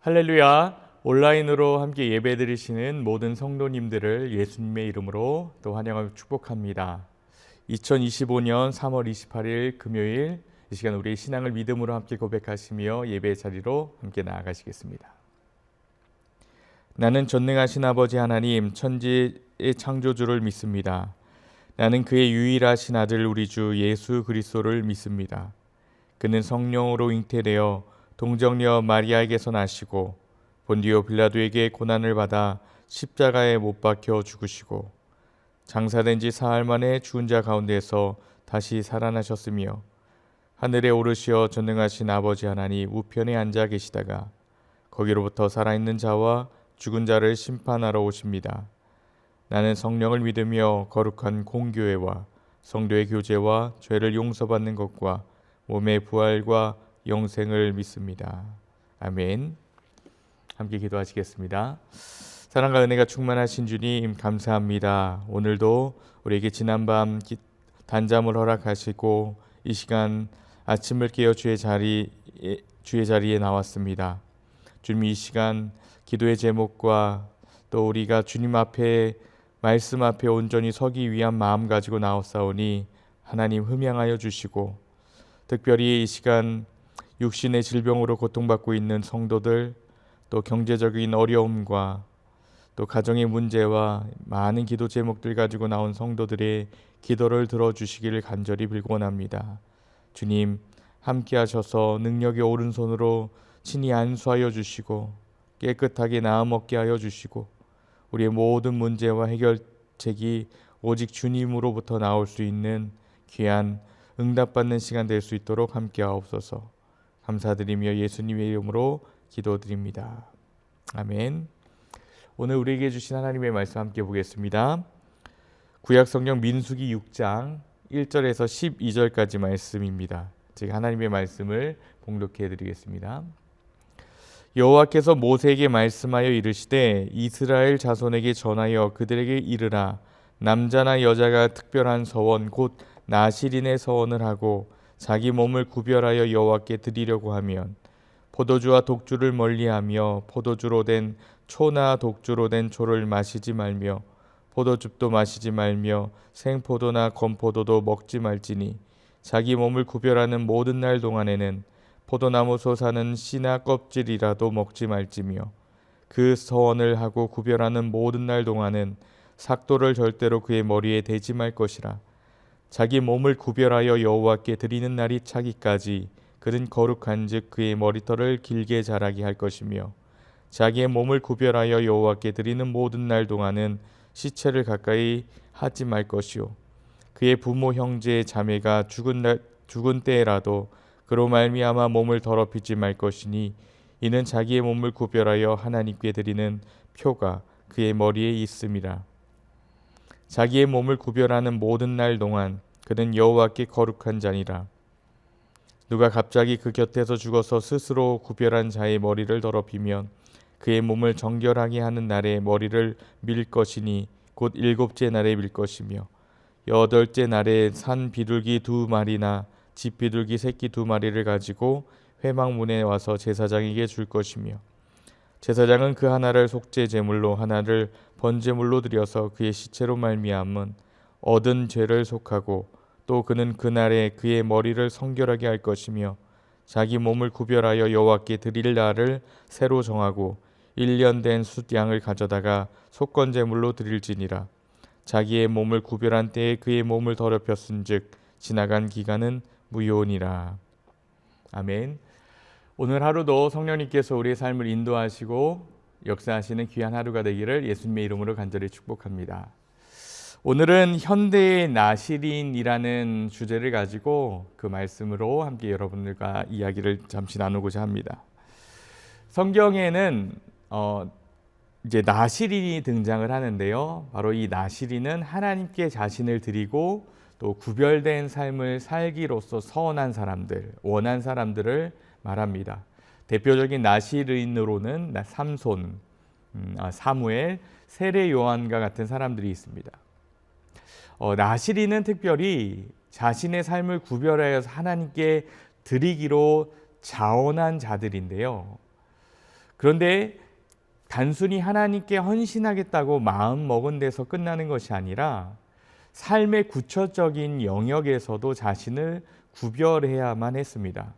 할렐루야. 온라인으로 함께 예배드리시는 모든 성도님들을 예수님의 이름으로 또 환영하고 축복합니다. 2025년 3월 28일 금요일 이 시간 우리의 신앙을 믿음으로 함께 고백하시며 예배의 자리로 함께 나아가시겠습니다. 나는 전능하신 아버지 하나님 천지의 창조주를 믿습니다. 나는 그의 유일하신 아들 우리 주 예수 그리스도를 믿습니다. 그는 성령으로 잉태되어 동정녀 마리아에게서 나시고 본디오 빌라도에게 고난을 받아 십자가에 못 박혀 죽으시고 장사된 지 사흘 만에 죽은 자 가운데서 다시 살아나셨으며 하늘에 오르시어 전능하신 아버지 하나님 우편에 앉아 계시다가 거기로부터 살아있는 자와 죽은 자를 심판하러 오십니다. 나는 성령을 믿으며 거룩한 공교회와 성도의 교제와 죄를 용서받는 것과 몸의 부활과 영생을 믿습니다. 아멘. 함께 기도하시겠습니다. 사랑과 은혜가 충만하신 주님 감사합니다. 오늘도 우리에게 지난밤 단잠을 허락하시고 이 시간 아침을 깨어 주의 자리에 나왔습니다. 주님, 이 시간 기도의 제목과 또 우리가 주님 앞에 말씀 앞에 온전히 서기 위한 마음 가지고 나왔사오니 하나님 흠양하여 주시고, 특별히 이 시간 육신의 질병으로 고통받고 있는 성도들, 또 경제적인 어려움과 또 가정의 문제와 많은 기도 제목들 가지고 나온 성도들의 기도를 들어주시기를 간절히 빌곤합니다. 주님, 함께 하셔서 능력의 오른손으로 친히 안수하여 주시고 깨끗하게 나음 얻게 하여 주시고 우리의 모든 문제와 해결책이 오직 주님으로부터 나올 수 있는 귀한 응답받는 시간 될 수 있도록 함께 하옵소서. 감사드리며 예수님의 이름으로 기도드립니다. 아멘. 오늘 우리에게 주신 하나님의 말씀 함께 보겠습니다. 구약성경 민수기 6장 1절에서 12절까지 말씀입니다. 제가 하나님의 말씀을 봉독해 드리겠습니다. 여호와께서 모세에게 말씀하여 이르시되 이스라엘 자손에게 전하여 그들에게 이르라. 남자나 여자가 특별한 서원 곧 나실인의 서원을 하고 자기 몸을 구별하여 여호와께 드리려고 하면 포도주와 독주를 멀리하며 포도주로 된 초나 독주로 된 초를 마시지 말며 포도즙도 마시지 말며 생포도나 건포도도 먹지 말지니 자기 몸을 구별하는 모든 날 동안에는 포도나무 솟아는 씨나 껍질이라도 먹지 말지며 그 서원을 하고 구별하는 모든 날 동안은 삭도를 절대로 그의 머리에 대지 말 것이라. 자기 몸을 구별하여 여호와께 드리는 날이 차기까지 그는 거룩한즉 그의 머리털을 길게 자라게 할 것이며 자기의 몸을 구별하여 여호와께 드리는 모든 날 동안은 시체를 가까이 하지 말 것이요 그의 부모 형제의 자매가 죽은 때에라도 그로 말미암아 몸을 더럽히지 말 것이니 이는 자기의 몸을 구별하여 하나님께 드리는 표가 그의 머리에 있음이라. 자기의 몸을 구별하는 모든 날 동안 그는 여호와께 거룩한 자니라. 누가 갑자기 그 곁에서 죽어서 스스로 구별한 자의 머리를 더럽히면 그의 몸을 정결하게 하는 날에 머리를 밀 것이니 곧 7째 날에 밀 것이며 8째 날에 산 비둘기 2마리나 집 비둘기 새끼 2마리를 가지고 회막문에 와서 제사장에게 줄 것이며 제사장은 그 하나를 속죄 제물로 하나를 번제물로 드려서 그의 시체로 말미암은 얻은 죄를 속하고 또 그는 그날에 그의 머리를 성결하게 할 것이며 자기 몸을 구별하여 여호와께 드릴 날을 새로 정하고 1년 된 숫양을 가져다가 속건 제물로 드릴지니라. 자기의 몸을 구별한 때에 그의 몸을 더럽혔은즉 지나간 기간은 무효니라. 아멘. 오늘 하루도 성령님께서 우리의 삶을 인도하시고 역사하시는 귀한 하루가 되기를 예수님의 이름으로 간절히 축복합니다. 오늘은 현대의 나실인이라는 주제를 가지고 그 말씀으로 함께 여러분들과 이야기를 잠시 나누고자 합니다. 성경에는 이제 나실인이 등장을 하는데요. 바로 이 나실인은 하나님께 자신을 드리고 또 구별된 삶을 살기로서 서원한 사람들, 원한 사람들을 말합니다. 대표적인 나실인으로는 삼손, 사무엘, 세례 요한과 같은 사람들이 있습니다. 나실인은 특별히 자신의 삶을 구별하여서 하나님께 드리기로 자원한 자들인데요. 그런데 단순히 하나님께 헌신하겠다고 마음 먹은 데서 끝나는 것이 아니라 삶의 구체적인 영역에서도 자신을 구별해야만 했습니다.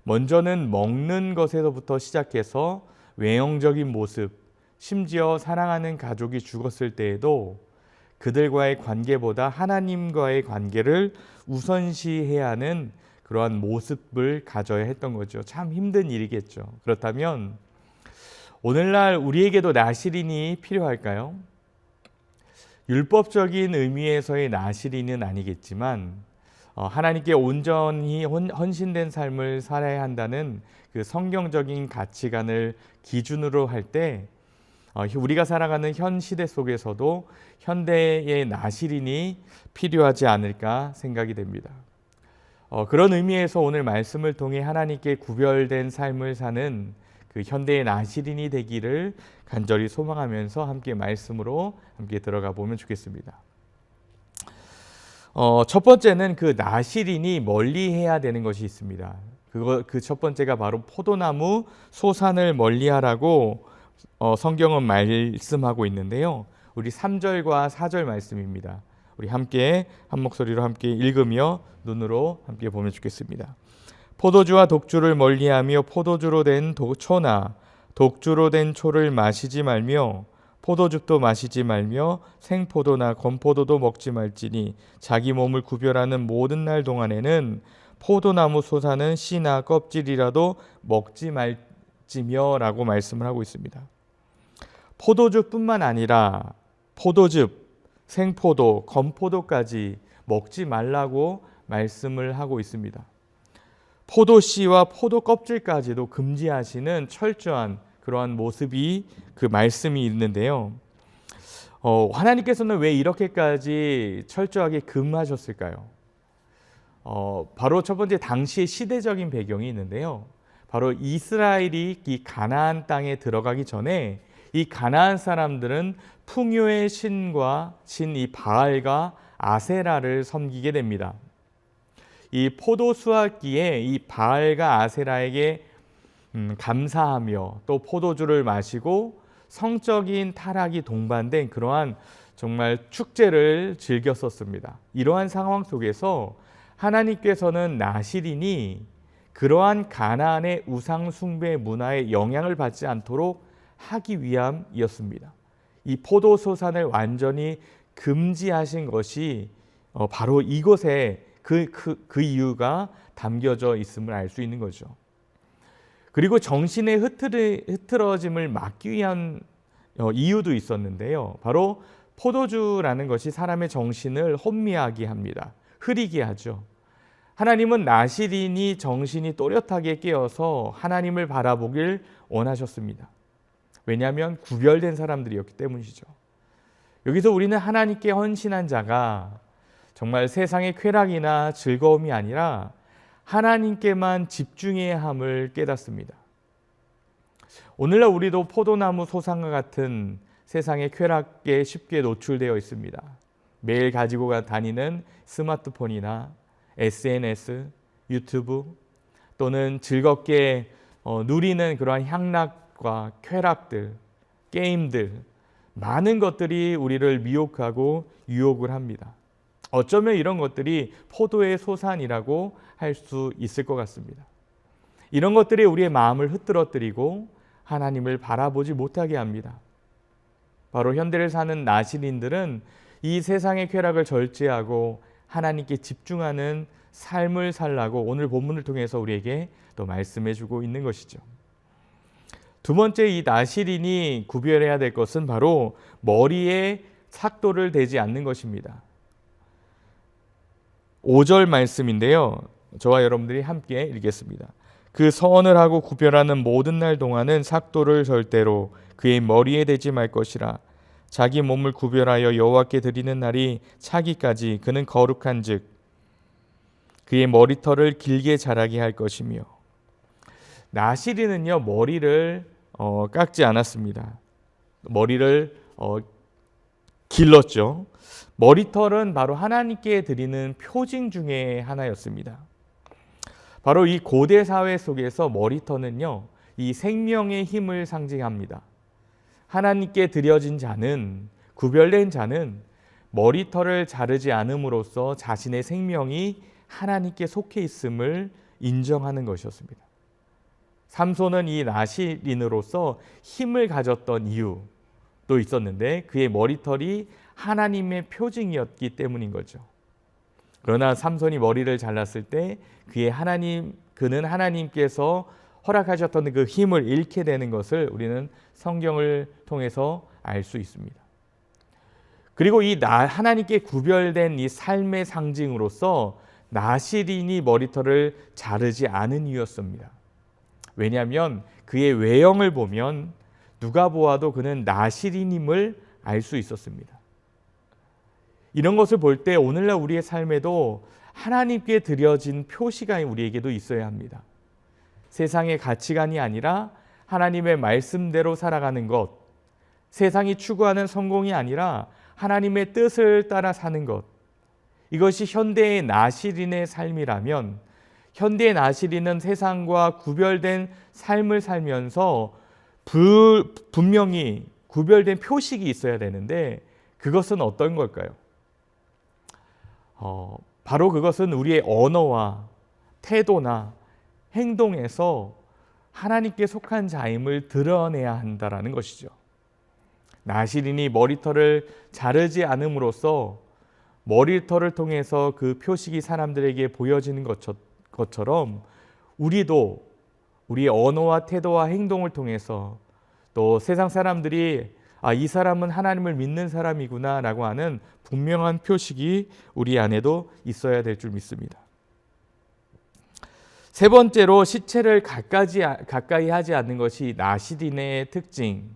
먼저는 먹는 것에서부터 시작해서 외형적인 모습, 심지어 사랑하는 가족이 죽었을 때에도 그들과의 관계보다 하나님과의 관계를 우선시해야 하는 그러한 모습을 가져야 했던 거죠. 참 힘든 일이겠죠. 그렇다면 오늘날 우리에게도 나시린이 필요할까요? 율법적인 의미에서의 나시린은 아니겠지만 하나님께 온전히 헌신된 삶을 살아야 한다는 그 성경적인 가치관을 기준으로 할 때 우리가 살아가는 현 시대 속에서도 현대의 나시린이 필요하지 않을까 생각이 됩니다. 그런 의미에서 오늘 말씀을 통해 하나님께 구별된 삶을 사는 그 현대의 나시린이 되기를 간절히 소망하면서 함께 말씀으로 함께 들어가 보면 좋겠습니다. 첫 번째는 그 나시린이 멀리해야 되는 것이 있습니다. 그 첫 번째가 바로 포도나무 소산을 멀리하라고 성경은 말씀하고 있는데요. 우리 3절과 4절 말씀입니다. 우리 함께 한 목소리로 함께 읽으며 눈으로 함께 보면 좋겠습니다. 포도주와 독주를 멀리하며 포도주로 된 초나 독주로 된 초를 마시지 말며 포도즙도 마시지 말며 생포도나 건포도도 먹지 말지니 자기 몸을 구별하는 모든 날 동안에는 포도나무 솟아는 씨나 껍질이라도 먹지 말지며 라고 말씀을 하고 있습니다. 포도주뿐만 아니라 포도즙, 생포도, 건포도까지 먹지 말라고 말씀을 하고 있습니다. 포도씨와 포도 껍질까지도 금지하시는 철저한 그러한 모습이 그 말씀이 있는데요. 하나님께서는 왜 이렇게까지 철저하게 금하셨을까요? 바로 첫 번째 당시의 시대적인 배경이 있는데요. 바로 이스라엘이 이 가나안 땅에 들어가기 전에 이 가나안 사람들은 풍요의 신과 신 이 바알과 아세라를 섬기게 됩니다. 이 포도 수확기에 이 바알과 아세라에게 감사하며 또 포도주를 마시고 성적인 타락이 동반된 그러한 정말 축제를 즐겼었습니다. 이러한 상황 속에서 하나님께서는 나시린이 그러한 가나안의 우상 숭배 문화에 영향을 받지 않도록 하기 위함이었습니다. 이 포도소산을 완전히 금지하신 것이 바로 이곳에 그 이유가 담겨져 있음을 알 수 있는 거죠. 그리고 정신의 흐트러짐을 막기 위한 이유도 있었는데요. 바로 포도주라는 것이 사람의 정신을 혼미하게 합니다. 흐리게 하죠. 하나님은 나시린이 정신이 또렷하게 깨어서 하나님을 바라보길 원하셨습니다. 왜냐하면 구별된 사람들이었기 때문이죠. 여기서 우리는 하나님께 헌신한 자가 정말 세상의 쾌락이나 즐거움이 아니라 하나님께만 집중해야 함을 깨닫습니다. 오늘날 우리도 포도나무 소산과 같은 세상의 쾌락에 쉽게 노출되어 있습니다. 매일 가지고 다니는 스마트폰이나 SNS, 유튜브 또는 즐겁게 누리는 그러한 향락과 쾌락들, 게임들, 많은 것들이 우리를 미혹하고 유혹을 합니다. 어쩌면 이런 것들이 포도의 소산이라고 할 수 있을 것 같습니다. 이런 것들이 우리의 마음을 흐트러뜨리고 하나님을 바라보지 못하게 합니다. 바로 현대를 사는 나시린들은 이 세상의 쾌락을 절제하고 하나님께 집중하는 삶을 살라고 오늘 본문을 통해서 우리에게 또 말씀해주고 있는 것이죠. 두 번째, 이 나시린이 구별해야 될 것은 바로 머리에 삭도를 대지 않는 것입니다. 5절 말씀인데요. 저와 여러분들이 함께 읽겠습니다. 그 서언을 하고 구별하는 모든 날 동안은 삭도를 절대로 그의 머리에 대지 말 것이라. 자기 몸을 구별하여 여호와께 드리는 날이 차기까지 그는 거룩한즉 그의 머리털을 길게 자라게 할 것이며. 나시린은요, 머리를 깎지 않았습니다. 머리를 길렀죠. 머리털은 바로 하나님께 드리는 표징 중에 하나였습니다. 바로 이 고대 사회 속에서 머리털은요, 이 생명의 힘을 상징합니다. 하나님께 드려진 자는, 구별된 자는 머리털을 자르지 않음으로써 자신의 생명이 하나님께 속해 있음을 인정하는 것이었습니다. 삼손은 이 나실인으로서 힘을 가졌던 이유도 있었는데 그의 머리털이 하나님의 표징이었기 때문인 거죠. 그러나 삼손이 머리를 잘랐을 때 그는 하나님께서 허락하셨던 그 힘을 잃게 되는 것을 우리는 성경을 통해서 알 수 있습니다. 그리고 하나님께 구별된 이 삶의 상징으로서 나실인이 머리털을 자르지 않은 이유였습니다. 왜냐하면 그의 외형을 보면 누가 보아도 그는 나실인임을 알 수 있었습니다. 이런 것을 볼 때 오늘날 우리의 삶에도 하나님께 드려진 표시가 우리에게도 있어야 합니다. 세상의 가치관이 아니라 하나님의 말씀대로 살아가는 것, 세상이 추구하는 성공이 아니라 하나님의 뜻을 따라 사는 것, 이것이 현대의 나실인의 삶이라면 현대의 나실인은 세상과 구별된 삶을 살면서 분명히 구별된 표식이 있어야 되는데 그것은 어떤 걸까요? 바로 그것은 우리의 언어와 태도나 행동에서 하나님께 속한 자임을 드러내야 한다라는 것이죠. 나실인이 머리털을 자르지 않음으로써 머리털을 통해서 그 표식이 사람들에게 보여지는 것처럼 우리도 우리의 언어와 태도와 행동을 통해서 또 세상 사람들이 이 사람은 하나님을 믿는 사람이구나 라고 하는 분명한 표식이 우리 안에도 있어야 될 줄 믿습니다. 세 번째로 시체를 가까이 하지 않는 것이 나실인의 특징,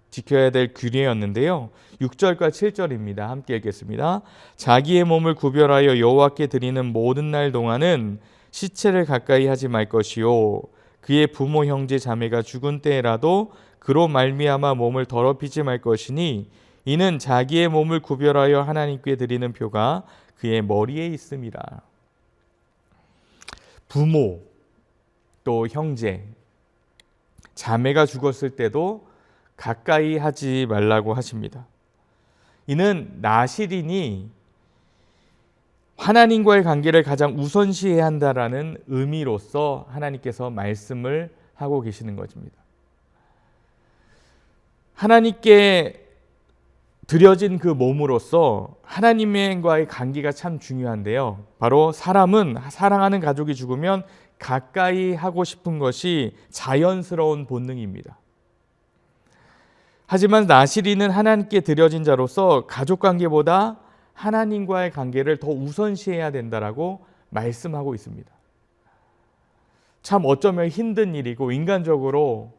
지켜야 될 규례였는데요. 6절과 7절입니다. 함께 읽겠습니다. 자기의 몸을 구별하여 여호와께 드리는 모든 날 동안은 시체를 가까이 하지 말 것이요 그의 부모 형제 자매가 죽은 때라도 그로 말미암아 몸을 더럽히지 말 것이니 이는 자기의 몸을 구별하여 하나님께 드리는 표가 그의 머리에 있음이라. 부모 또 형제 자매가 죽었을 때도 가까이 하지 말라고 하십니다. 이는 나실인이 하나님과의 관계를 가장 우선시해야 한다라는 의미로서 하나님께서 말씀을 하고 계시는 것입니다. 하나님께 드려진 그 몸으로서 하나님과의 관계가 참 중요한데요. 바로 사람은 사랑하는 가족이 죽으면 가까이 하고 싶은 것이 자연스러운 본능입니다. 하지만 나실인은 하나님께 드려진 자로서 가족관계보다 하나님과의 관계를 더 우선시해야 된다라고 말씀하고 있습니다. 참 어쩌면 힘든 일이고 인간적으로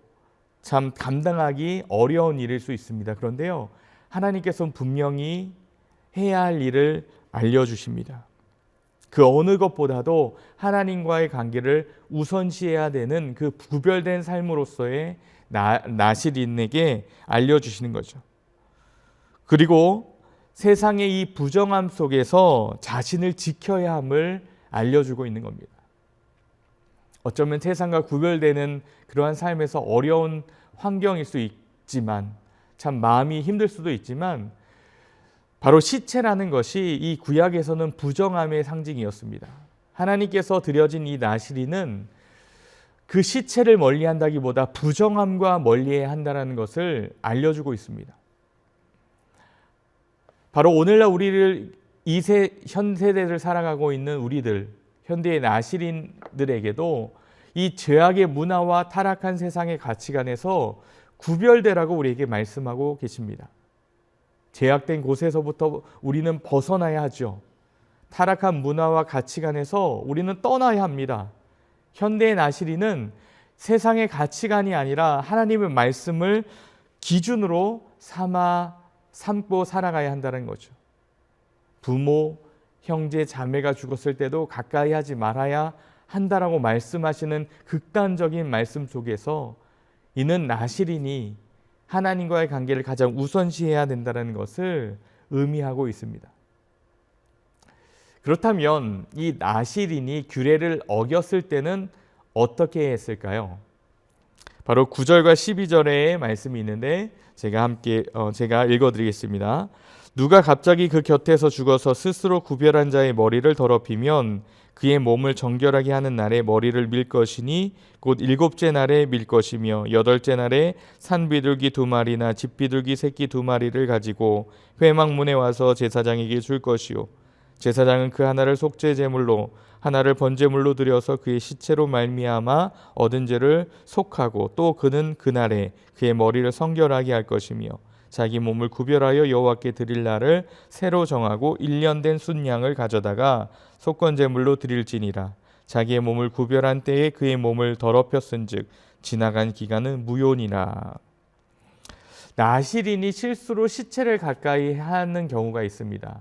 참 감당하기 어려운 일일 수 있습니다. 그런데요, 하나님께서는 분명히 해야 할 일을 알려주십니다. 그 어느 것보다도 하나님과의 관계를 우선시해야 되는 그 구별된 삶으로서의 나실인에게 알려주시는 거죠. 그리고 세상의 이 부정함 속에서 자신을 지켜야 함을 알려주고 있는 겁니다. 어쩌면 세상과 구별되는 그러한 삶에서 어려운 환경일 수 있지만 참 마음이 힘들 수도 있지만 바로 시체라는 것이 이 구약에서는 부정함의 상징이었습니다. 하나님께서 드려진 이 나실인은 그 시체를 멀리한다기보다 부정함과 멀리해야 한다는 것을 알려주고 있습니다. 바로 오늘날 우리를 현 세대를 살아가고 있는 우리들, 현대의 나실인들에게도 이 죄악의 문화와 타락한 세상의 가치관에서 구별되라고 우리에게 말씀하고 계십니다. 제약된 곳에서부터 우리는 벗어나야 하죠. 타락한 문화와 가치관에서 우리는 떠나야 합니다. 현대의 나실인은 세상의 가치관이 아니라 하나님의 말씀을 기준으로 삼고 살아가야 한다는 거죠. 부모, 형제, 자매가 죽었을 때도 가까이 하지 말아야 한다라고 말씀하시는 극단적인 말씀 속에서 이는 나실인이 하나님과의 관계를 가장 우선시해야 된다는 것을 의미하고 있습니다. 그렇다면 이 나실인이 규례를 어겼을 때는 어떻게 했을까요? 바로 9절과 12절의 말씀이 있는데 제가 읽어드리겠습니다. 누가 갑자기 그 곁에서 죽어서 스스로 구별한 자의 머리를 더럽히면 그의 몸을 정결하게 하는 날에 머리를 밀 것이니 곧 7째 날에 밀 것이며 8째 날에 산비둘기 2마리나 집비둘기 새끼 2마리를 가지고 회막문에 와서 제사장에게 줄 것이요 제사장은 그 하나를 속죄 제물로 하나를 번제물로 드려서 그의 시체로 말미암아 얻은 죄를 속하고 또 그는 그날에 그의 머리를 성결하게 할 것이며 자기 몸을 구별하여 여호와께 드릴 날을 새로 정하고 1년 된 순양을 가져다가 속건 제물로 드릴지니라. 자기의 몸을 구별한 때에 그의 몸을 더럽혔은즉 지나간 기간은 무효니라. 나실인이 실수로 시체를 가까이 하는 경우가 있습니다.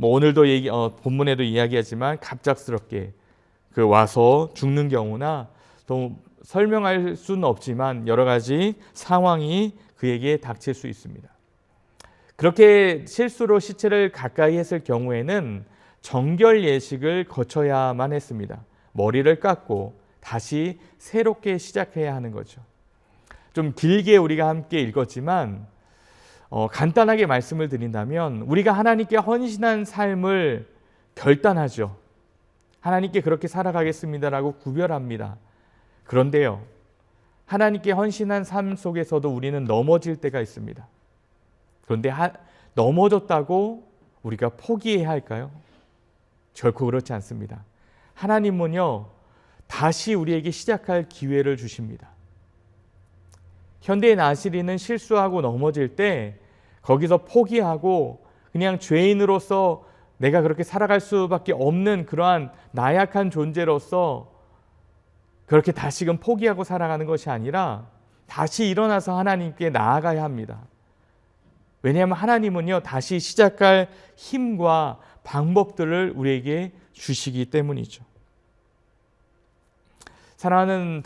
오늘도 본문에도 이야기하지만 갑작스럽게 와서 죽는 경우나 또 설명할 수는 없지만 여러 가지 상황이 그에게 닥칠 수 있습니다. 그렇게 실수로 시체를 가까이 했을 경우에는 정결 예식을 거쳐야만 했습니다. 머리를 깎고 다시 새롭게 시작해야 하는 거죠. 좀 길게 우리가 함께 읽었지만 간단하게 말씀을 드린다면 우리가 하나님께 헌신한 삶을 결단하죠. 하나님께 그렇게 살아가겠습니다라고 구별합니다. 그런데요, 하나님께 헌신한 삶 속에서도 우리는 넘어질 때가 있습니다. 그런데 넘어졌다고 우리가 포기해야 할까요? 결코 그렇지 않습니다. 하나님은요, 다시 우리에게 시작할 기회를 주십니다. 현대의 나실인은 실수하고 넘어질 때 거기서 포기하고 그냥 죄인으로서 내가 그렇게 살아갈 수밖에 없는 그러한 나약한 존재로서 그렇게 다시금 포기하고 살아가는 것이 아니라 다시 일어나서 하나님께 나아가야 합니다. 왜냐하면 하나님은요, 다시 시작할 힘과 방법들을 우리에게 주시기 때문이죠. 사랑하는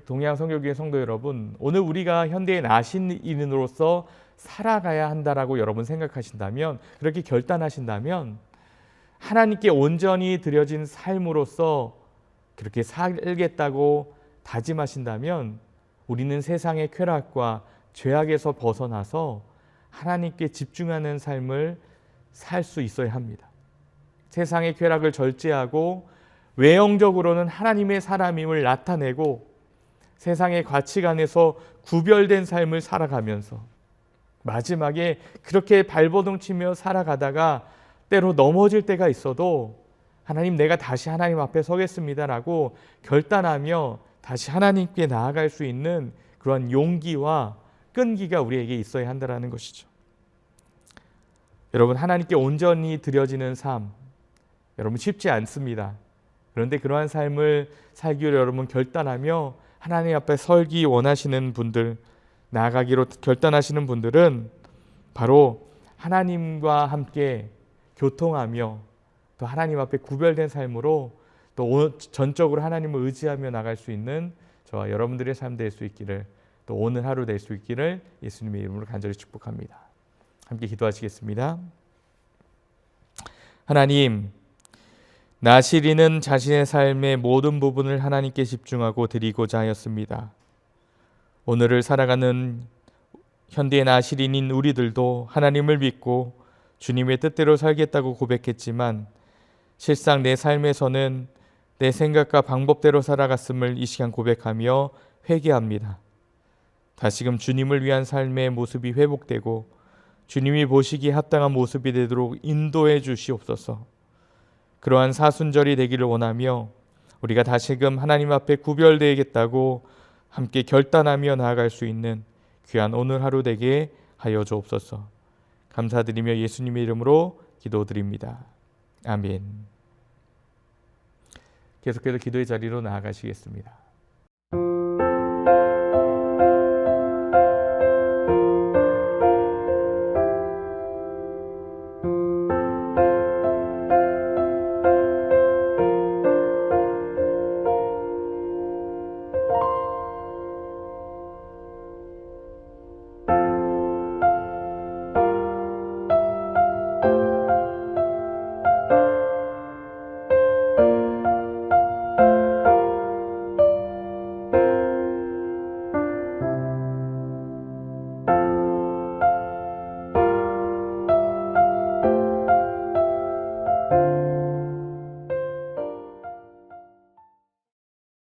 동양선교교회 성도 여러분, 오늘 우리가 현대의 나신인으로서 살아가야 한다라고 여러분 생각하신다면, 그렇게 결단하신다면 하나님께 온전히 드려진 삶으로서 그렇게 살겠다고 다짐하신다면 우리는 세상의 쾌락과 죄악에서 벗어나서 하나님께 집중하는 삶을 살 수 있어야 합니다. 세상의 쾌락을 절제하고 외형적으로는 하나님의 사람임을 나타내고 세상의 가치관에서 구별된 삶을 살아가면서 마지막에 그렇게 발버둥 치며 살아가다가 때로 넘어질 때가 있어도 하나님, 내가 다시 하나님 앞에 서겠습니다라고 결단하며 다시 하나님께 나아갈 수 있는 그런 용기와 끈기가 우리에게 있어야 한다는 것이죠. 여러분, 하나님께 온전히 드려지는 삶, 여러분 쉽지 않습니다. 그런데 그러한 삶을 살기로 여러분 결단하며 하나님 앞에 설기 원하시는 분들, 나아가기로 결단하시는 분들은 바로 하나님과 함께 교통하며 또 하나님 앞에 구별된 삶으로 또 전적으로 하나님을 의지하며 나갈 수 있는 저와 여러분들의 삶 될 수 있기를, 또 오늘 하루 될 수 있기를 예수님의 이름으로 간절히 축복합니다. 함께 기도하시겠습니다. 하나님, 나실인은 자신의 삶의 모든 부분을 하나님께 집중하고 드리고자 하였습니다. 오늘을 살아가는 현대의 나실인인 우리들도 하나님을 믿고 주님의 뜻대로 살겠다고 고백했지만 실상 내 삶에서는 내 생각과 방법대로 살아갔음을 이 시간 고백하며 회개합니다. 다시금 주님을 위한 삶의 모습이 회복되고 주님이 보시기에 합당한 모습이 되도록 인도해 주시옵소서. 그러한 사순절이 되기를 원하며 우리가 다시금 하나님 앞에 구별되겠다고 함께 결단하며 나아갈 수 있는 귀한 오늘 하루 되게 하여 주옵소서. 감사드리며 예수님의 이름으로 기도드립니다. 아멘. 계속해서 기도의 자리로 나아가시겠습니다.